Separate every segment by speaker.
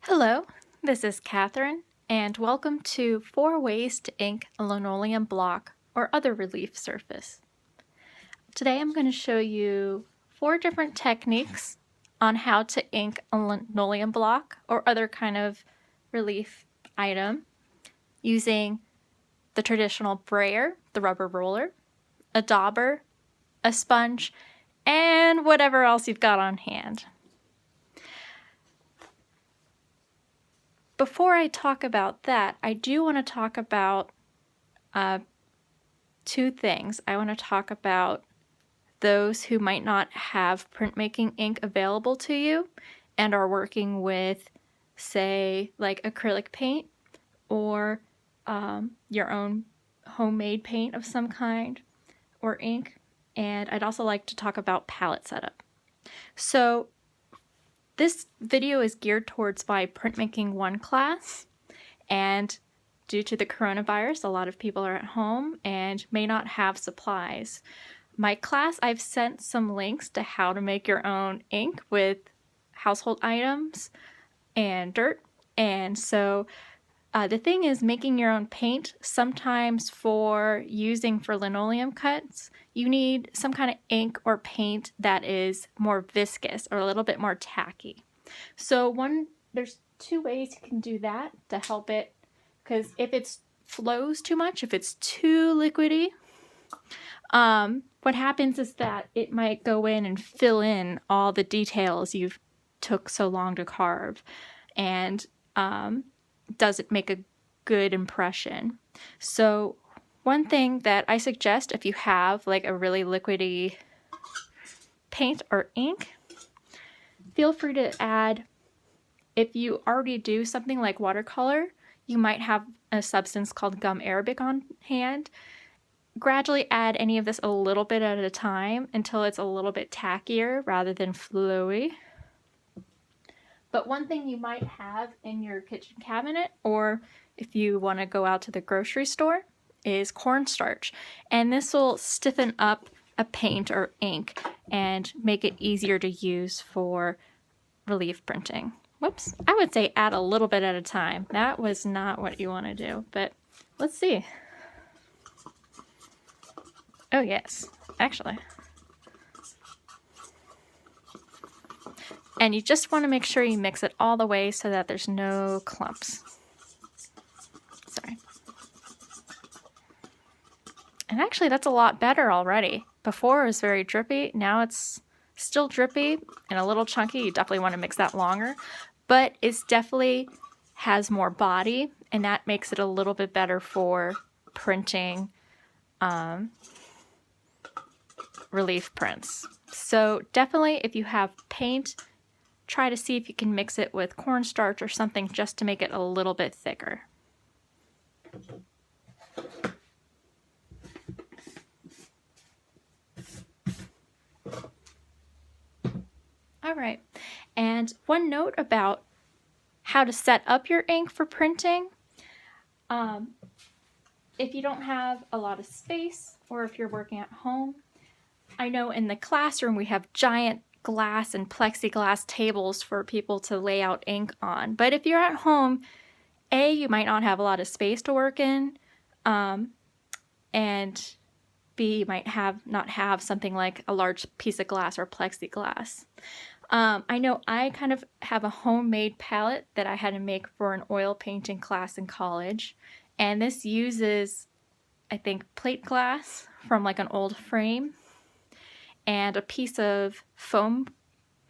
Speaker 1: Hello, this is Catherine, and welcome to 4 Ways to Ink a Linoleum Block or Other Relief Surface. Today I'm going to show you 4 different techniques on how to ink a linoleum block or other kind of relief item using the traditional brayer, the rubber roller, a dauber, a sponge, and whatever else you've got on hand. Before I talk about that, I do want to talk about 2 things. I want to talk about those who might not have printmaking ink available to you and are working with, say, like acrylic paint or your own homemade paint of some kind or ink. And I'd also like to talk about palette setup. So this video is geared towards my Printmaking 1 class, and due to the coronavirus, a lot of people are at home and may not have supplies. My class, I've sent some links to how to make your own ink with household items and dirt, and so the thing is, making your own paint, sometimes for using for linoleum cuts, you need some kind of ink or paint that is more viscous or a little bit more tacky. So there's 2 ways you can do that to help it, because if it flows too much, if it's too liquidy, what happens is that it might go in and fill in all the details you've took so long to carve, and doesn't make a good impression. So one thing that I suggest, if you have like a really liquidy paint or ink, feel free to add, if you already do something like watercolor, you might have a substance called gum arabic on hand. Gradually add any of this a little bit at a time until it's a little bit tackier rather than flowy. But one thing you might have in your kitchen cabinet, or if you want to go out to the grocery store, is cornstarch. And this will stiffen up a paint or ink and make it easier to use for relief printing. Whoops, I would say add a little bit at a time. That was not what you want to do, but let's see. Oh yes, actually. And you just want to make sure you mix it all the way so that there's no clumps. Sorry. And actually that's a lot better already. Before it was very drippy, now it's still drippy and a little chunky. You definitely want to mix that longer, but it's definitely has more body, and that makes it a little bit better for printing relief prints. So definitely, if you have paint, try to see if you can mix it with cornstarch or something just to make it a little bit thicker. All right, and one note about how to set up your ink for printing. If you don't have a lot of space, or if you're working at home, I know in the classroom we have giant glass and plexiglass tables for people to lay out ink on. But if you're at home, A, you might not have a lot of space to work in, and B, you might not have something like a large piece of glass or plexiglass. I know I kind of have a homemade palette that I had to make for an oil painting class in college, and this uses, I think, plate glass from like an old frame and a piece of foam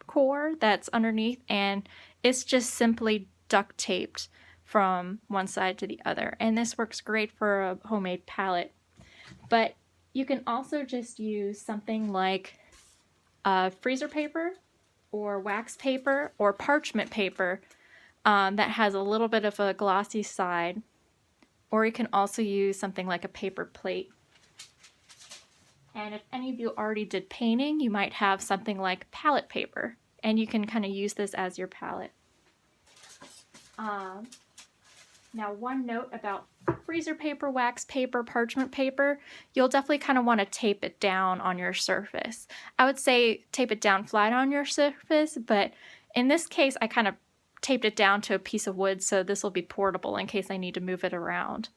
Speaker 1: core that's underneath, and it's just simply duct taped from one side to the other, and this works great for a homemade palette. But you can also just use something like freezer paper or wax paper or parchment paper that has a little bit of a glossy side, or you can also use something like a paper plate. And if any of you already did painting, you might have something like palette paper, and you can kind of use this as your palette. Now, one note about freezer paper, wax paper, parchment paper, you'll definitely kind of want to tape it down on your surface. I would say tape it down flat on your surface, but in this case, I kind of taped it down to a piece of wood, so this will be portable in case I need to move it around.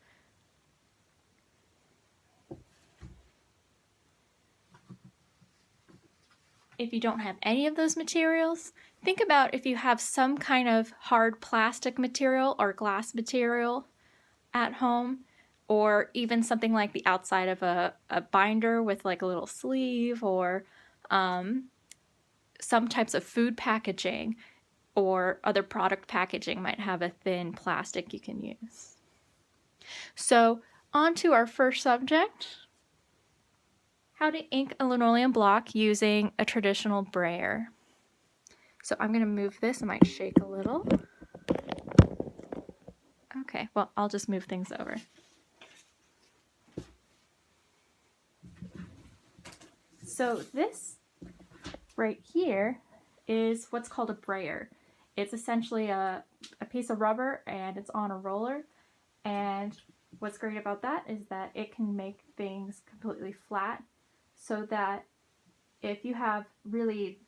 Speaker 1: If you don't have any of those materials, think about if you have some kind of hard plastic material or glass material at home, or even something like the outside of a binder with like a little sleeve, or some types of food packaging or other product packaging might have a thin plastic you can use. So on to our first subject, how to ink a linoleum block using a traditional brayer. So I'm going to move this, it might shake a little. Okay, well, I'll just move things over. So this right here is what's called a brayer. It's essentially a piece of rubber and it's on a roller, and what's great about that is that it can make things completely flat, so that if you have really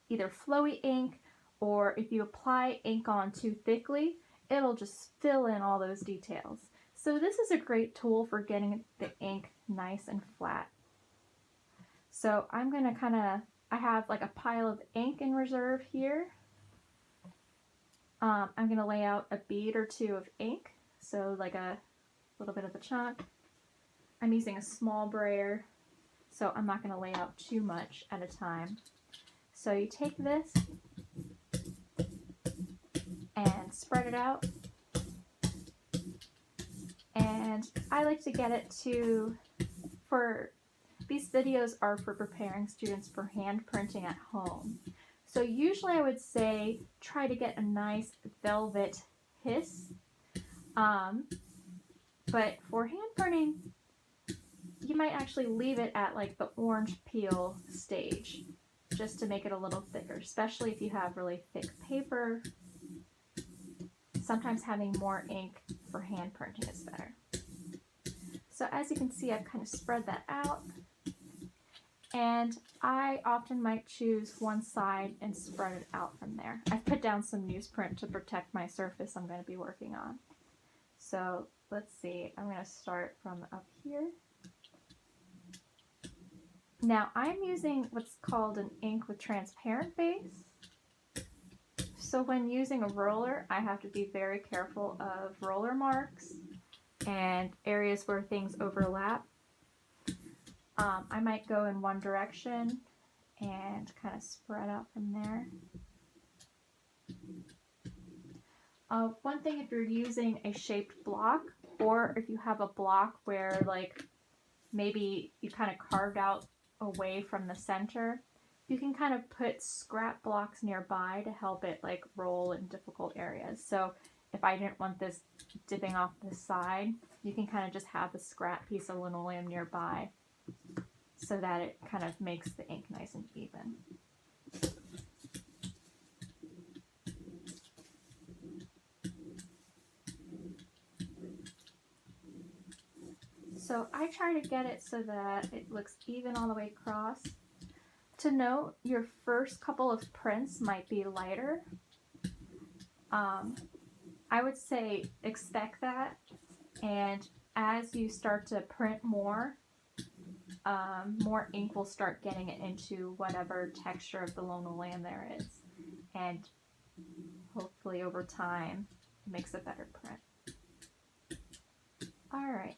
Speaker 1: either flowy ink or if you apply ink on too thickly, it'll just fill in all those details. So this is a great tool for getting the ink nice and flat. So I'm going to I have like a pile of ink in reserve here. I'm going to lay out a bead or two of ink, so like a little bit of a chunk. I'm using a small brayer, so I'm not going to lay out too much at a time. So you take this and spread it out, and I like to get it to, these videos are for preparing students for hand printing at home. So usually I would say try to get a nice velvet hiss, but for hand printing you might actually leave it at like the orange peel stage, just to make it a little thicker, especially if you have really thick paper. Sometimes having more ink for hand printing is better. So as you can see, I've kind of spread that out, and I often might choose one side and spread it out from there. I've put down some newsprint to protect my surface I'm going to be working on. So let's see, I'm going to start from up here. Now I'm using what's called an ink with transparent base. So when using a roller, I have to be very careful of roller marks and areas where things overlap. I might go in one direction and kind of spread out from there. One thing, if you're using a shaped block, or if you have a block where like maybe you kind of carved out away from the center, you can kind of put scrap blocks nearby to help it like roll in difficult areas. So if I didn't want this dipping off the side, you can kind of just have a scrap piece of linoleum nearby so that it kind of makes the ink nice and even. So I try to get it so that it looks even all the way across. To note, your first couple of prints might be lighter. I would say expect that, and as you start to print more ink will start getting it into whatever texture of the linoleum there is, and hopefully over time it makes a better print. Alright,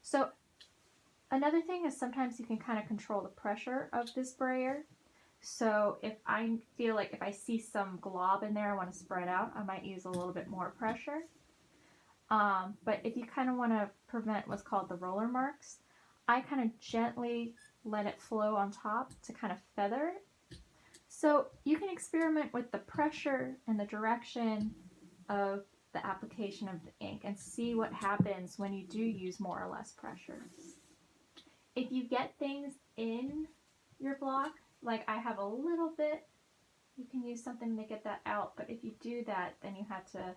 Speaker 1: so another thing is sometimes you can kind of control the pressure of this brayer. So if I feel like if I see some glob in there I want to spread out, I might use a little bit more pressure. But if you kind of want to prevent what's called the roller marks, I kind of gently let it flow on top to kind of feather it. So you can experiment with the pressure and the direction of the application of the ink and see what happens when you do use more or less pressure. If you get things in your block, like I have a little bit, you can use something to get that out, but if you do that, then you have to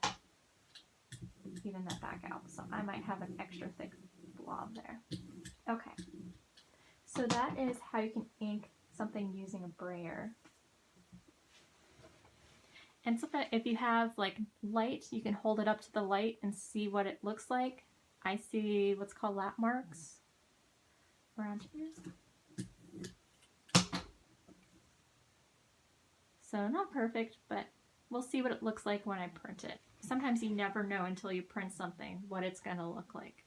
Speaker 1: even that back out. So I might have an extra thick blob there. Okay, so that is how you can ink something using a brayer. And sometimes if you have like light, you can hold it up to the light and see what it looks like. I see what's called lap marks around here. So not perfect, but we'll see what it looks like when I print it. Sometimes you never know until you print something what it's going to look like.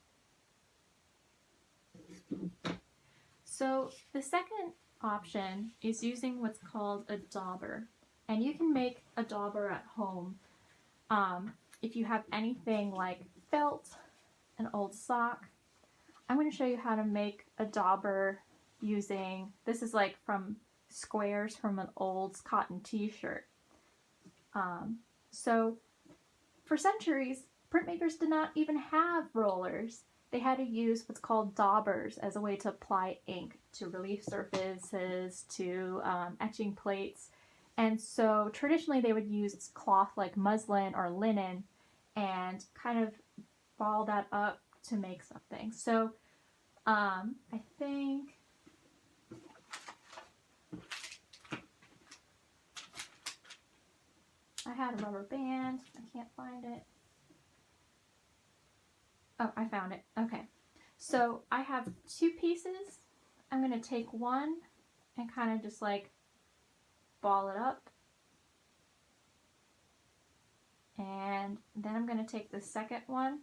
Speaker 1: So the second option is using what's called a dauber. And you can make a dauber at home if you have anything like felt, an old sock. I'm going to show you how to make a dauber using, this is like from squares from an old cotton t-shirt. So for centuries, printmakers did not even have rollers. They had to use what's called daubers as a way to apply ink to relief surfaces, to etching plates. And so traditionally they would use cloth like muslin or linen and kind of ball that up to make something. So I think I had a rubber band. I can't find it. Oh, I found it. Okay. So I have two pieces. I'm going to take one and kind of just like ball it up. And then I'm going to take the second one,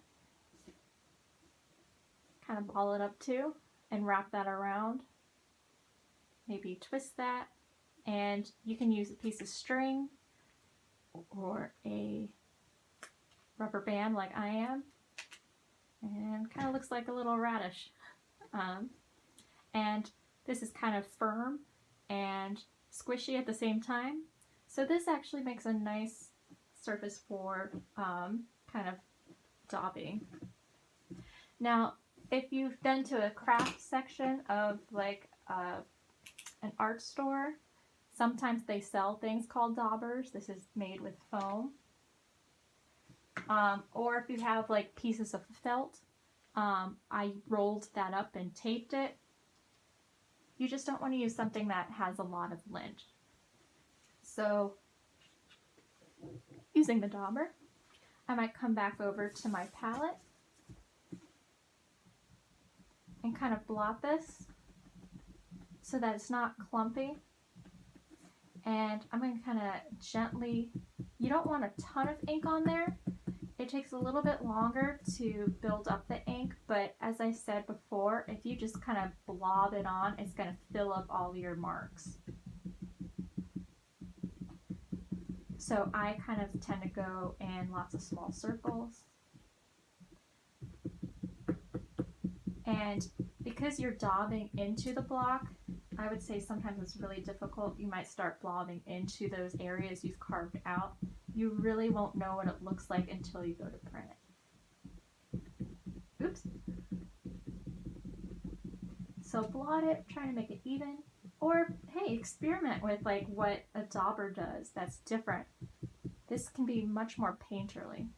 Speaker 1: kind of ball it up too, and wrap that around. Maybe twist that. And you can use a piece of string or a rubber band like I am. And kind of looks like a little radish. And this is kind of firm and squishy at the same time. So this actually makes a nice surface for kind of daubing. Now, if you've been to a craft section of like an art store, sometimes they sell things called daubers. This is made with foam. Or if you have like pieces of felt, I rolled that up and taped it. You just don't want to use something that has a lot of lint. So using the dauber, I might come back over to my palette and kind of blot this so that it's not clumpy. And I'm going to kind of gently, you don't want a ton of ink on there. It takes a little bit longer to build up the ink, but as I said before, if you just kind of blob it on, it's going to fill up all your marks. So I kind of tend to go in lots of small circles. And because you're daubing into the block, I would say sometimes it's really difficult. You might start blobbing into those areas you've carved out. You really won't know what it looks like until you go to print it. Oops. So blot it, trying to make it even. Or, hey, experiment with like what a dauber does that's different. This can be much more painterly.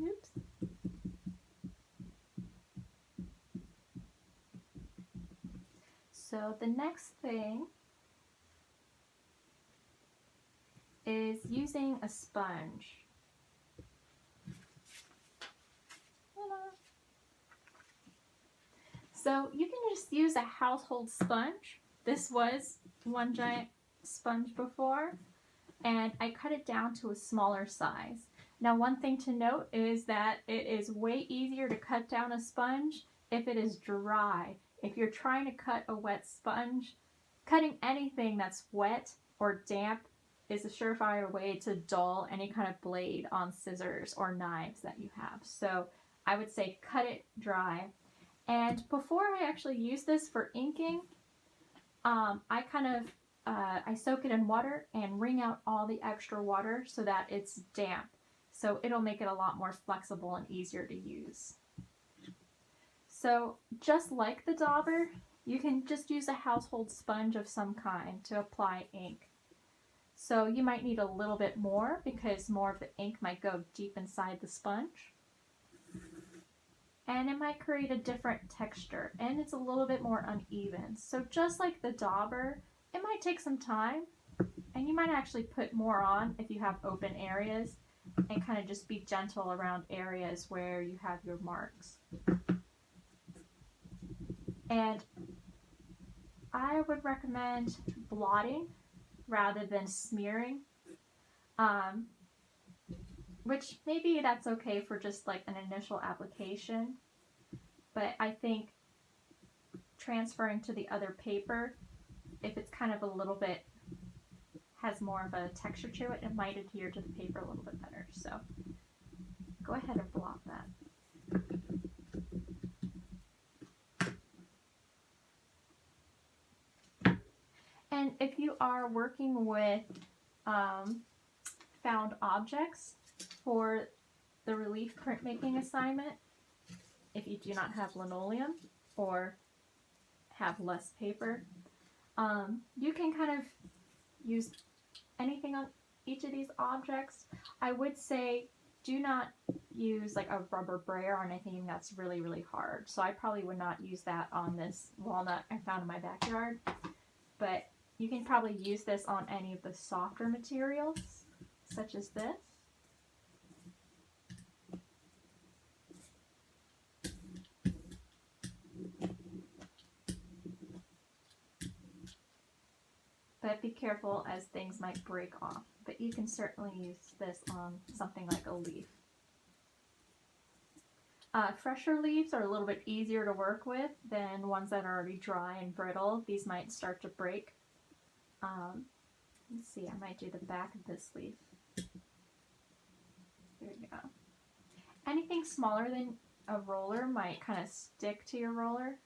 Speaker 1: Oops. So the next thing is using a sponge. So you can just use a household sponge. This was one giant sponge before, and I cut it down to a smaller size. Now, one thing to note is that it is way easier to cut down a sponge if it is dry. If you're trying to cut a wet sponge, cutting anything that's wet or damp is a surefire way to dull any kind of blade on scissors or knives that you have. So I would say cut it dry. And before I actually use this for inking, I kind of I soak it in water and wring out all the extra water so that it's damp. So it'll make it a lot more flexible and easier to use. So just like the dauber, you can just use a household sponge of some kind to apply ink. So you might need a little bit more because more of the ink might go deep inside the sponge. and it might create a different texture, and it's a little bit more uneven. So just like the Dauber, it might take some time, and you might actually put more on if you have open areas, and kind of just be gentle around areas where you have your marks. And I would recommend blotting rather than smearing, which maybe that's okay for just like an initial application, but I think transferring to the other paper, if it's kind of a little bit, has more of a texture to it, it might adhere to the paper a little bit better. So go ahead and blot that. And if you are working with found objects for the Relief Printmaking assignment, if you do not have linoleum or have less paper, you can kind of use anything on each of these objects. I would say do not use like a rubber brayer on anything that's really, really hard. So I probably would not use that on this walnut I found in my backyard, but you can probably use this on any of the softer materials, such as this. But be careful as things might break off. But you can certainly use this on something like a leaf. Fresher leaves are a little bit easier to work with than ones that are already dry and brittle. These might start to break. Let's see, I might do the back of this leaf. There you go. Anything smaller than a roller might kind of stick to your roller.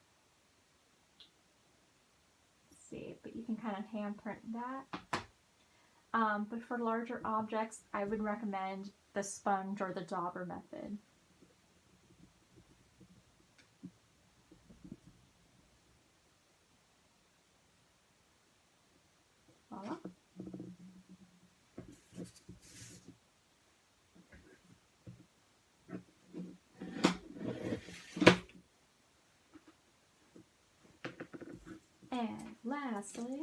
Speaker 1: Let's see, but you can kind of hand print that. But for larger objects, I would recommend the sponge or the Dauber method. Voila. And lastly,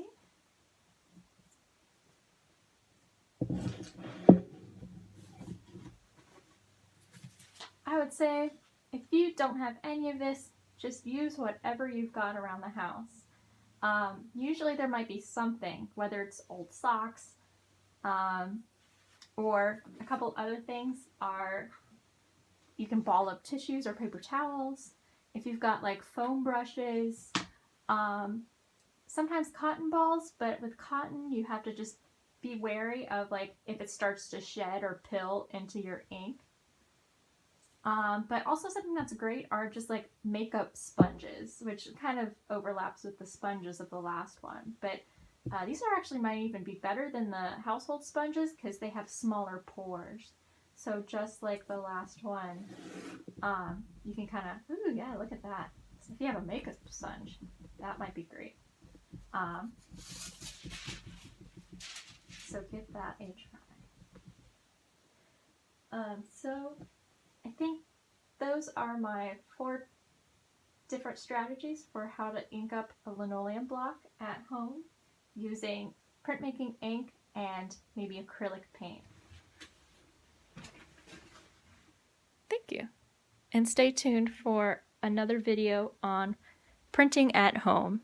Speaker 1: I would say if you don't have any of this, just use whatever you've got around the house. Usually there might be something, whether it's old socks, or a couple other things are, you can ball up tissues or paper towels. If you've got like foam brushes, sometimes cotton balls, but with cotton you have to just be wary of like if it starts to shed or pill into your ink. But also something that's great are just like makeup sponges, which kind of overlaps with the sponges of the last one. But these are actually might even be better than the household sponges because they have smaller pores. So just like the last one, you can kind of, ooh, yeah, look at that. So if you have a makeup sponge, that might be great. So give that a try. So I think those are my 4 different strategies for how to ink up a linoleum block at home using printmaking ink and maybe acrylic paint. Thank you. And stay tuned for another video on printing at home.